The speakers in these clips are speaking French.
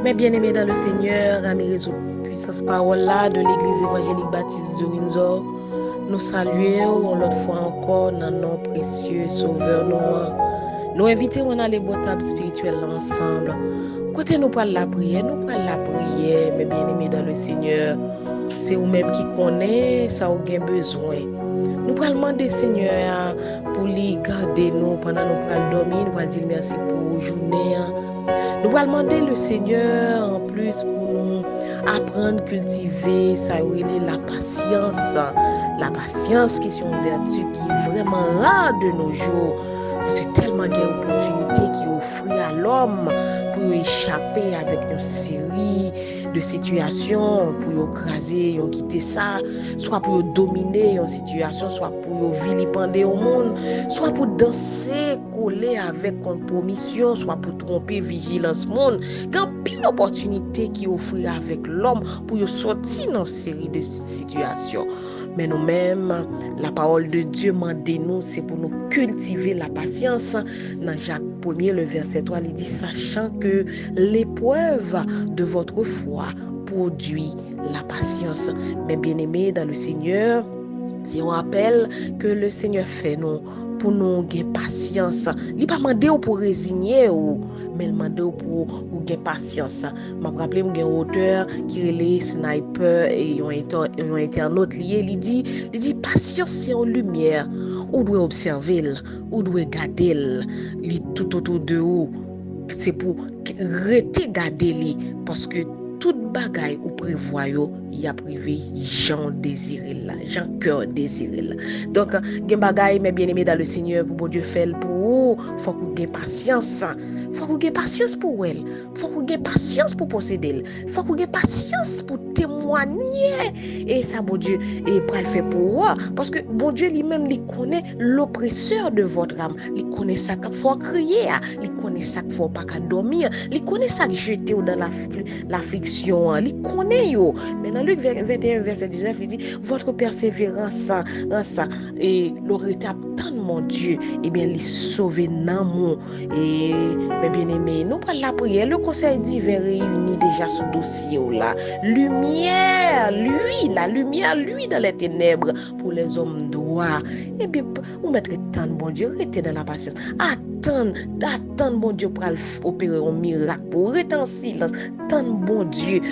Mes bien-aimés dans le Seigneur, amis réseau puissance parole là de l'église évangélique baptiste de Windsor, nous saluons l'autre fois encore dans nos précieux sauveurs nous invitons à aller boire table spirituelle ensemble. Côté nous parle la prière, mes bien-aimés dans le Seigneur. C'est vous-même qui connaissez ça vous avez besoin. Nous allons demander Seigneur pour lui garder nous pendant nous allons dormir, nous allons dire merci pour la journée. Nous allons demander le Seigneur en plus pour nous apprendre à cultiver ça la patience. La patience qui est une vertu qui est vraiment rare de nos jours. Parce que tellement d'opportunités qui offrent à l'homme pour échapper avec une série de situations, pour écraser, quitter ça, soit pour dominer une situation, soit pour vilipender au monde, soit pour danser, coller avec compromission, soit pour tromper vigilance monde. Il y a plein d'opportunités qui offrent avec l'homme pour sortir dans une série de situations. Mais nous-mêmes, la parole de Dieu nous, c'est pour nous cultiver la patience. Dans Jacques 1er, le verset 3, il dit, sachant que l'épreuve de votre foi produit la patience. Mais bien-aimés dans le Seigneur, si on rappelle que le Seigneur fait nous pour nous gagner patience. Il pas demander pour résigner mais il demande pour gagner patience. M'a rappelé un auteur qui est sniper et un internaute lié, il dit patience c'est en lumière. Ou doit observer, ou doit garder tout autour de vous. C'est pour rester garder parce que toute bagaille ou prévoyant il y a privé Jean désiré là, Jean cœur désiré là. Donc gen bagaille mes bien-aimés dans le Seigneur pour bon Dieu fait pour vous, faut que vous ayez patience. Faut que vous ayez patience pour elle. Faut que vous ayez patience pour posséder. Faut que vous ayez patience pour témoigner et ça bon Dieu et pour le faire pour vous parce que bon Dieu lui-même il connaît l'oppresseur de votre âme. Il connaît ça qu'il faut crier, il connaît ça qu'il faut pas dormir, il connaît ça que jeter dans l'affliction, il connaît yo. Mais dans Luc 21 verset 19 il dit votre persévérance et l'aurait tant mon Dieu et bien les sauver dans mon et mes bien-aimés nous pas la prière le conseil divin réuni déjà sous dossier là la lumière lui dans les ténèbres pour les hommes droits et bien vous mettre tant bon Dieu rester dans la patience attendre bon Dieu pour opérer un miracle pour rester en silence tant bon Dieu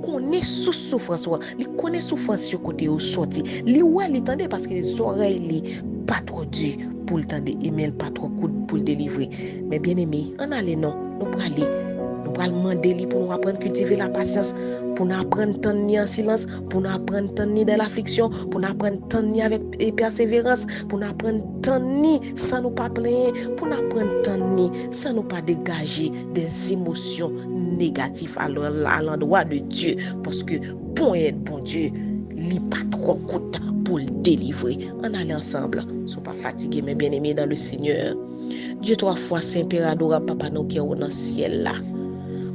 connaît sous souffrance il connaît souffrance sur côté au sorti li ouais li tendait parce que les oreilles li pas trop dur pour le tendre et même pas trop coup pour le délivrer mais bien aimé on allait non nous pral demander pour nous apprendre à cultiver la patience pour nous apprendre tant ni en silence pour nous apprendre tant ni dans l'affliction pour nous apprendre tant ni avec persévérance pour nous apprendre tant ni sans nous pas plaindre pour nous apprendre tant ni sans nous pas dégager des émotions négatives à l'endroit de Dieu parce que bon Dieu li pas trop coûte pour le délivrer. On allait ensemble. Ne sois pas fatigués, mes bien-aimés dans le Seigneur. Dieu 3 fois Saint Père adorable Papa nous qui est dans le ciel là.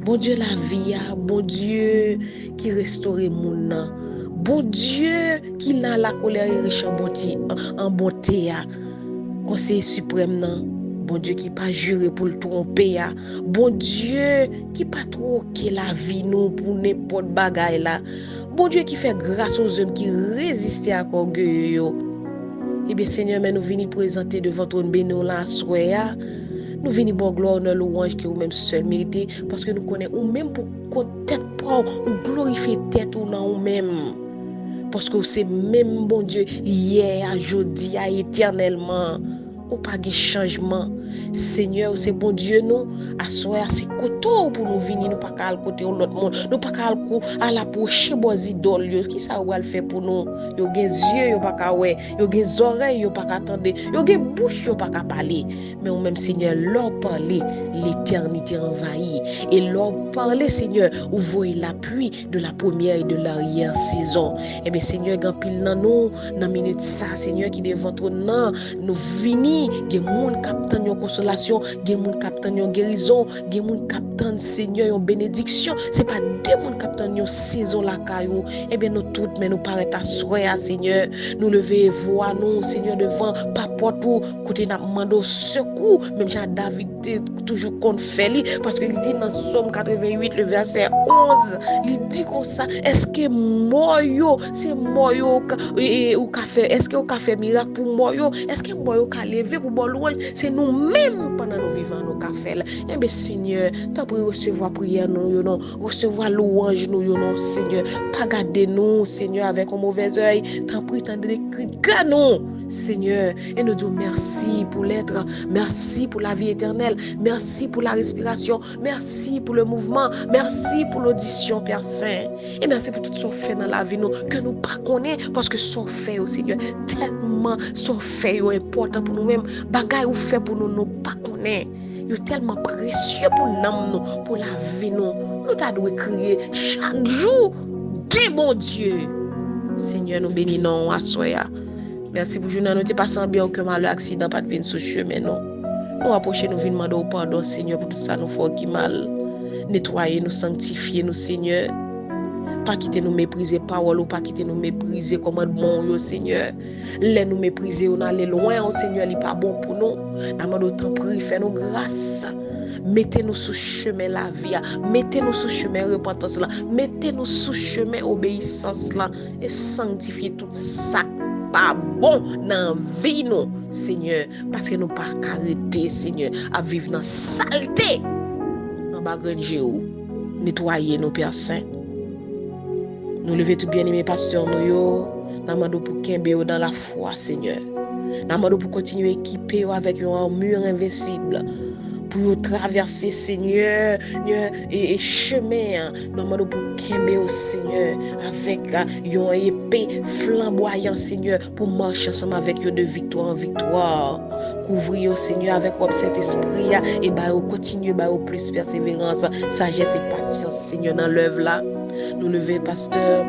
Bon Dieu la vie, bon Dieu qui restaure mon âme. Bon Dieu qui n'a la colère et riche en bonté. Conseiller suprême non. Bon Dieu qui pas juré pour le tromper. Bon Dieu qui pas trop que la vie nous pour n'importe bagaille là. Bon Dieu qui fait grâce aux hommes qui résistent à l'orgueil. Eh bien Seigneur, mais nous venons présenter devant ton béni la soya. Nous venons bon gloire dans louange que vous-même seul méritez parce que nous connaissons ou même pour tête pour ou glorifier tête ou non ou même. Parce que c'est même bon Dieu hier, aujourd'hui, éternellement. Ou pas de changement. Seigneur, c'est bon Dieu nous assoir si couteau pour nous venir nous pas qu'à côté l'autre monde nous pas qu'à à l'approcher bon idole qui ça va le faire pour nous yo gen yeux yo pas qu'à ouais yo gen oreilles yo pas qu'à attendre yo gen bouche yo pas qu'à parler mais au même Seigneur leur parler l'éternité envahie et leur parler Seigneur ou voyez l'appui de la première et de l'arrière saison et bien Seigneur grand pile dans minute ça Seigneur qui devant ton nom nous venir gen monde captant consolation, gen moun kaptan yon guérison, gen moun kaptan Seigneur yon bénédiction. C'est pas deux moun kaptan yon saison la caillou. Eh bien nous toutes mais nous paraît à soya Seigneur, nous lever voix nous Seigneur devant papa tout côté n'a mando secours, même Jean David toujours qu'on fait li parce que il dit dans Somme 88 le verset 11, il dit comme ça, est-ce que moyo c'est moyo ou café, est-ce que au café miracle pour moyo, est-ce que moyo ka lever pour bon louange, c'est nous mêmes pendant nous vivons nos cafés là. Eh bien Seigneur, t'as pour recevoir prière nous non, recevoir louange nous non Seigneur, pas garder nous Seigneur avec un mauvais œil, t'as pris tant de cris non Seigneur, et nous disons merci pour l'être, merci pour la vie éternelle, merci pour la respiration, merci pour le mouvement, merci pour l'audition Père Saint, et merci pour tout ce qu'on fait dans la vie nous, que nous pas connaissons, parce que ce qu'on fait au Seigneur, tellement ce qu'on fait est important pour nous-mêmes, bagaille ou fait pour nous, nous pas connaissons. Il est tellement précieux pour nous, pour la vie nous. Nous t'avons crier chaque jour, dis mon Dieu. Seigneur, nous bénissons à soya. Merci pour journée nous t'es passé bien que mal accident pas de venir sur chemin non. Nous approcher nous venir demander pardon Seigneur pour tout ça nous faut qui mal. Nettoyer nous sanctifier nous Seigneur. Pas quitter nous mépriser parole ou pas quitter nous mépriser commandement yo Seigneur. Les nous mépriser on aller loin au Seigneur il pas bon pour nous. Demande autant prier fais nous grâce. Mettez-nous sous chemin la vie, mettez-nous sous chemin repentance là, mettez-nous sous chemin obéissance là et sanctifier tout ça pas bon dans vie nous Seigneur parce que nous pas arrêter Seigneur à vivre dans saleté en bas Géo. Nettoyer nos Père Saint. Nous lever tout bien-aimé pasteur nous yo, namando pour kembe dans la foi Seigneur. Namando pour continuer équiper avec une armure invincible. Pour traverser Seigneur et chemin nous pour kembe au Seigneur avec une épée flamboyant Seigneur pour marcher ensemble avec eux de victoire en victoire. Couvrir au Seigneur avec votre Saint-Esprit et continuer plus persévérance, sagesse et patience Seigneur dans l'œuvre là. Nous lever pasteur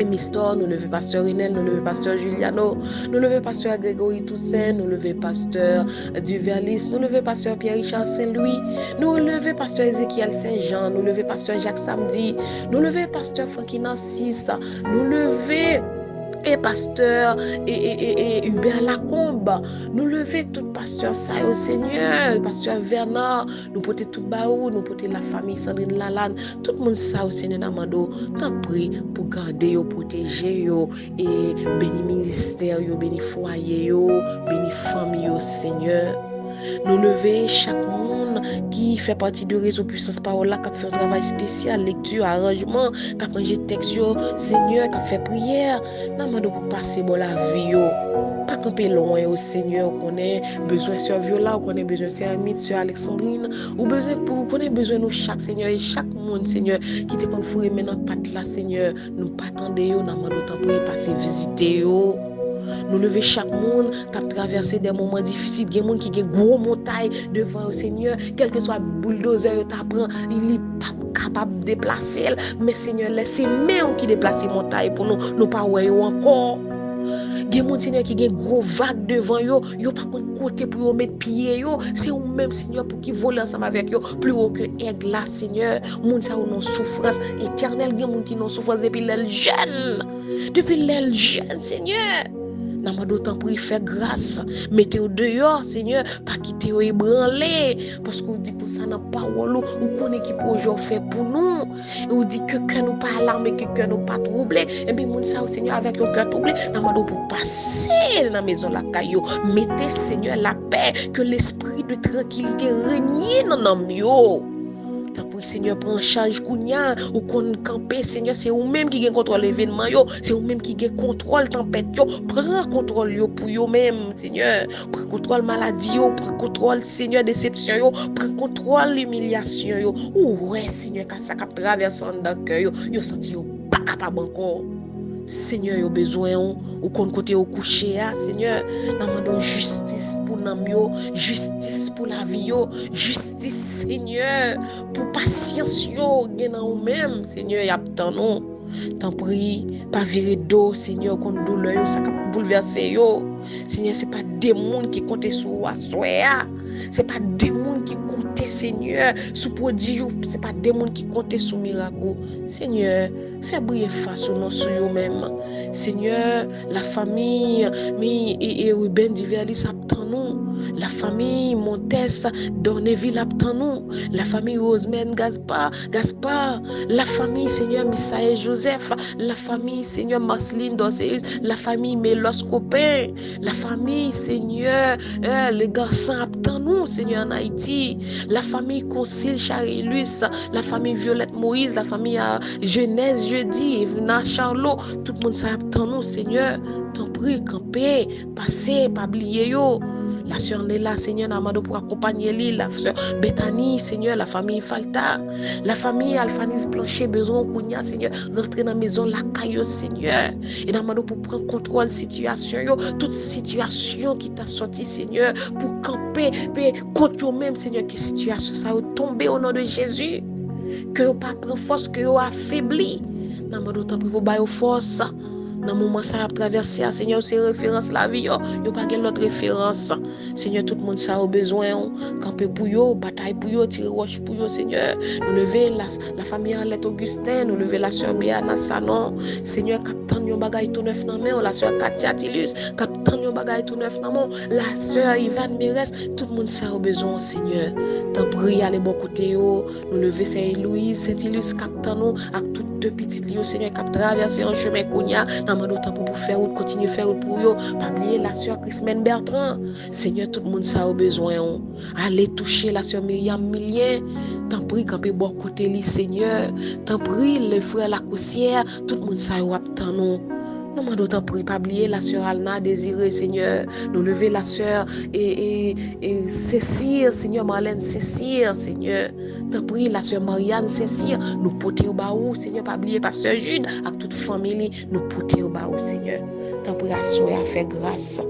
Mistor, nous lever pasteur Inel, nous lever pasteur Juliano, nous lever pasteur Grégory Toussaint, nous lever pasteur Duverlis, nous lever pasteur Pierre-Richard Saint-Louis, nous lever pasteur Ézéchiel Saint-Jean, nous lever pasteur Jacques Samedi, nous lever pasteur Francky Narcisse, nous lever et pasteur et Hubert Lacombe, nous lever tout pasteur ça au Seigneur, pasteur Bernard, nous porter tout baou, nous porter la famille Sandrine Lalane, tout le monde ça au Seigneur Namado, t'en prie pour garder yo, protéger yo et béni ministère yo, béni foyer yo, béni famille yo Seigneur. Nous lever chaque monde qui fait partie de réseau puissance parole là, qui fait un travail spécial, lecture, arrangement, qui a rangé texte, Seigneur, qui fait prière, nous pour passer bon la vie yo. Pas camper loin au Seigneur, qu'on ait besoin sur Viola, qu'on ait besoin sur Amit, sur Alexandrine, ou besoin pour qu'on ait besoin de chaque Seigneur et chaque monde Seigneur qui te prend fourrer maintenant pas là Seigneur, nous pas attendre yo, nous demandons temps pour passer visiter yo. Nous lever chaque monde qui a traversé des moments difficiles, des gens qui ont gros montagnes devant le Seigneur, quel que soit bulldozer t'apprend, il est pas capable de déplacer, mais Seigneur laissez main qui déplace montagne pour nous pas ouais encore. Des gens Seigneur qui ont gros vagues devant yo pas de côté pour yo mettre pied yo, c'est ou même Seigneur pour qui vole ensemble avec yo plus haut que aigle là Seigneur, monde ça non souffrance éternelle, des gens qui non souffrance depuis l'aile jeune Seigneur. N'a pas d'autant pour y faire grâce. Mettez au dehors, Seigneur, pas quitter au ébranlé. Parce qu'on dit que ça n'a pas ou qu'on est qui peut faire pour nous. Et on dit que cœur nous pas alarmé, que cœur nous pas troublé. Et bien, mon ça, Seigneur, avec un cœur troublé, n'a pas d'autant pour passer dans la maison la caillou. Mettez, Seigneur, la paix, que l'esprit de tranquillité règne dans nos mieux. Tant pour Seigneur prend charge kounya ou qu'on camper Seigneur c'est vous même qui gagne contrôle l'événement yo, c'est vous même qui gagne contrôle tempête yo, prend contrôle yo pour yo même Seigneur, prend contrôle maladie yo, prend contrôle Seigneur déception yo, prend contrôle humiliation yo. Ouais Seigneur quand ça cap traverse dans cœur yo senti yo pas capable encore. Seigneur, yo besoin ou kon côté au coucher Seigneur, nous demandons justice pour nam yo, justice pour la vie yo, justice Seigneur pour patience yo gen nan ou même Seigneur y a tant non. T'en prie, pas virer d'eau Seigneur kon douleur yo ça cap bouleverser yo. Seigneur, c'est pas des mondes qui comptent sur Soya. C'est pas des mondes qui comptent, Seigneur, sous prodige. C'est pas des mondes qui comptent sur miracle. Seigneur, fais briller face au nom sur eux-mêmes. Seigneur, la famille, et Ruben Diverlis attend nous. La famille Montes Dorneville attend nous. La famille Rosemène Gaspard. La famille, Seigneur, Misaël Joseph. La famille, Seigneur, Marceline Dorseus. La famille Mélos Copin. La famille, Seigneur, les garçons attend nous, Seigneur, en Haïti. La famille Concile Charilus. La famille Violette Moïse. La famille Genèse Jeudi. Evna Charlot. Tout le monde s'attend nous, Seigneur. T'en prie, camper, passer, pas oublier yo. La sœur Néla, Seigneur, Namado pour accompagner l'île. La sœur Bethany, Seigneur, la famille Falta. La famille Alphanis Blanchet, besoin Kounia, Seigneur, rentrer dans la maison, la caillou, Seigneur. Et Namado pour prendre contrôle de la situation, yo, toute situation qui t'a sorti, Seigneur, pour camper, contre eux-mêmes, Seigneur, que situation ça a tombé au nom de Jésus. Que vous pas prendre force, que vous affaibli. Namado t'en prie, vous baillez force. Dans le moment ça a traversé, Seigneur, c'est référence la vie, yo pas quelle autre référence. Seigneur, tout le monde ça a besoin, camper pour yo, bataille pour yo, tirer roche pour yo, Seigneur. Nous lever la famille Arlette Augustin, nous lever la sœur Béana Sanon, Seigneur, capitaine yon bagay tout neuf dans main, la sœur Katia Tilus, capitaine yon bagay tout neuf dans main, la sœur Ivan Mérès, tout le monde ça a besoin, Seigneur. T'en prie aller bon côté yo, nous lever Saint-Louis, Saint-Ilus, capitaine nous, avec toutes deux petites lieux, Seigneur, cap traverser un chemin Kounia. Namando temps pour faire route, continuer faire route pour yo. Pas oublier la sœur Christine Bertrand. Seigneur, tout le monde ça a besoin. Allez toucher la sœur Myriam Millien. T'en prie camper bon côté li, Seigneur. T'en prie le frère Lacoussière. Tout le monde ça a attend nous. Nous m'en d'autant prie, pas oublier la sœur Alna désirée, Seigneur. Nous lever la sœur et Cécile, Seigneur, Marlène Cécile, Seigneur. T'en prie, la sœur Marianne Cécile, nous porter au baou, Seigneur, pas oublier pasteur Jude, avec toute famille, nous porter au baou, Seigneur. T'en prie, à soi, à faire grâce.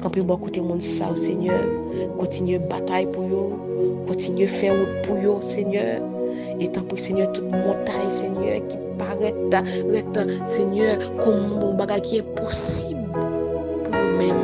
Quand peut bon côté monde ça, Seigneur. Continue bataille pour eux, continue faire route pour eux, Seigneur. Et tant pis, Seigneur, toute montagne, Seigneur, qui paraît, Seigneur, comme mon bagage qui est possible pour eux-mêmes.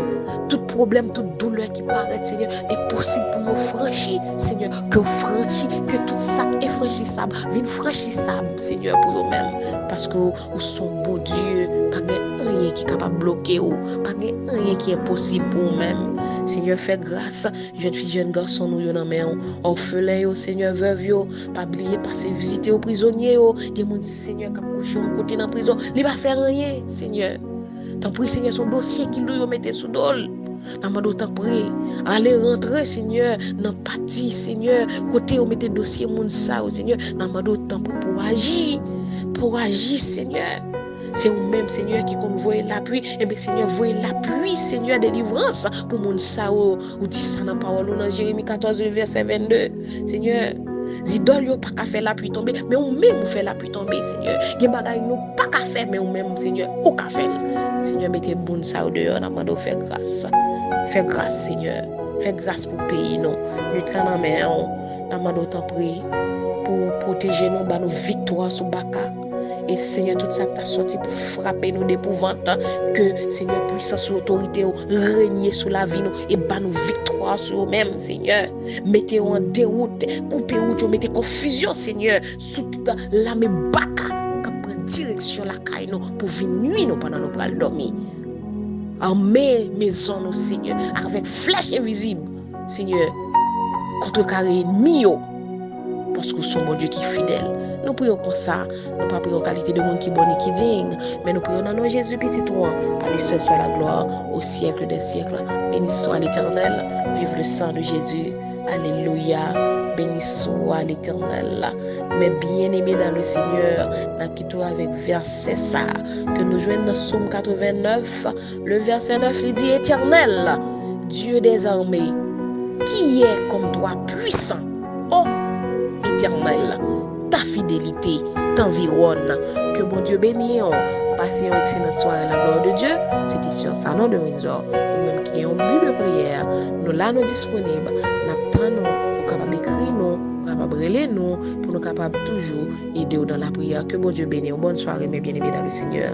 Tout problème, toute douleur qui paraît, Seigneur, est possible pour nous franchir, Seigneur. Que vous franchissez, que tout ça est franchissable, vienne franchissable, Seigneur, pour eux-mêmes. Parce que vous sont bon Dieu, pas rien qui est capable de bloquer, pas rien qui est possible pour eux-mêmes. Seigneur, fais grâce, jeune fille, jeune garçon, nous yon en main, orphelin, Seigneur, veuve, pas oublier, passer visiter aux prisonniers, qui m'ont dit, Seigneur, qui a couché en côté dans la prison, il va faire rien, Seigneur. T'en prie, Seigneur, son dossier qu'il lui mette sous dol. Namado t'en prie, allez rentrer, Seigneur, dans parti, Seigneur, côté où mettez dossier moun sa, Seigneur. Namado t'en prie pour agir, Seigneur. C'est vous-même, Seigneur, qui convoie l'appui. Et bien, Seigneur, voyez l'appui, Seigneur, délivrance pour moun sa ou dit ça dans la parole dans Jérémie 14, verset 22. Seigneur, zidol yo pas qu'à faire l'appui tomber, mais ou même fait l'appui tomber, Seigneur. Gen bagay nous pas qu'à faire, mais ou même, Seigneur, ou qu'à faire. Seigneur, mettez bon ça au dehors, namando faire grâce. Fais grâce, Seigneur. Fais grâce pour payer nous. Nous traînons en main, namando t'en prie pour protéger nous, bah nos victoires sur Baka. Et Seigneur, tout ça t'a sorti pour frapper nous d'épouvante. Que Seigneur, puissance, autorité, régner sur la vie nous et bah nous victoire sur nous-mêmes, Seigneur. Mettez en déroute, coupez route, mettez confusion, Seigneur, sous toute la Baka qui prend direction la caille nous pour venir nuit nous pendant nous pral dormir. Armez maison nous, Seigneur, avec flèche invisible, Seigneur, contre carré ennemi, parce que son bon Dieu qui est fidèle. Nous prions comme ça, nous ne prions en qualité de monde qui est bon et qui est digne, mais nous prions dans nom Jésus petit toi, à lui seul soit la gloire au siècle des siècles. Béni soit l'Éternel, vive le sang de Jésus. Alléluia, béni soit l'Éternel. Mais bien-aimé dans le Seigneur, nous quittons avec verset ça, que nous joignons dans Psaume 89, le verset 9, il dit Éternel, Dieu des armées, qui est comme toi puissant, oh Éternel, ta fidélité t'environne. Que bon Dieu bénisse. Passez une excellente soirée à la gloire de Dieu. C'était sur Salon de Windsor. Nous-mêmes qui avons un but de prière, nous là nous disponibles. Nous attendons, nous capables d'écrire, nous capables de relayer, nous pour nous capables toujours aider dans la prière. Que bon Dieu bénisse. Bonne soirée, mes bien-aimés dans le Seigneur.